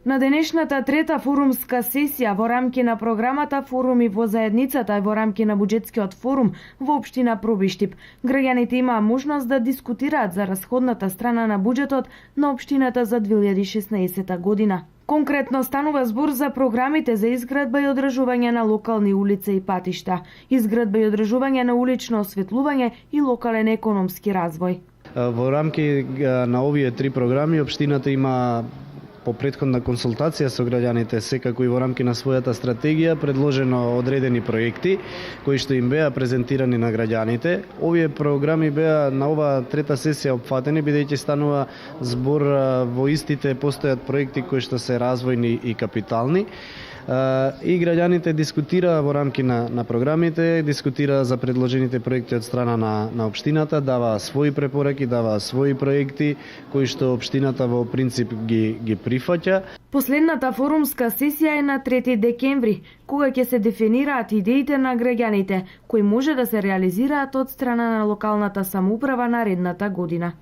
На денешната трета форумска сесија во рамки на програмата Форуми во заедницата и во рамки на буџетскиот форум во општина Пробиштип, граѓаните имаа можност да дискутираат за расходната страна на буџетот на општината за 2016 година. Конкретно станува збор за програмите за изградба и одржување на локални улици и патишта, изградба и одржување на улично осветлување и локален економски развој. Во рамки на овие три програми општината има по претходна консултација со граѓаните, секако и во рамки на својата стратегија, предложено одредени проекти кои што им беа презентирани на граѓаните. Овие програми беа на оваа трета сесија опфатени, бидејќи станува збор во истите постојат проекти кои што се развојни и капитални. И граѓаните дискутираа во рамки на програмите, дискутираа за предложените проекти од страна на општината, даваа своји препораки, даваа своји проекти кои што општината во принцип ги прифаќа. Последната форумска сесија е на 3 декември, кога ќе се дефинираат идеите на граѓаните, кои може да се реализираат од страна на локалната самоуправа наредната година.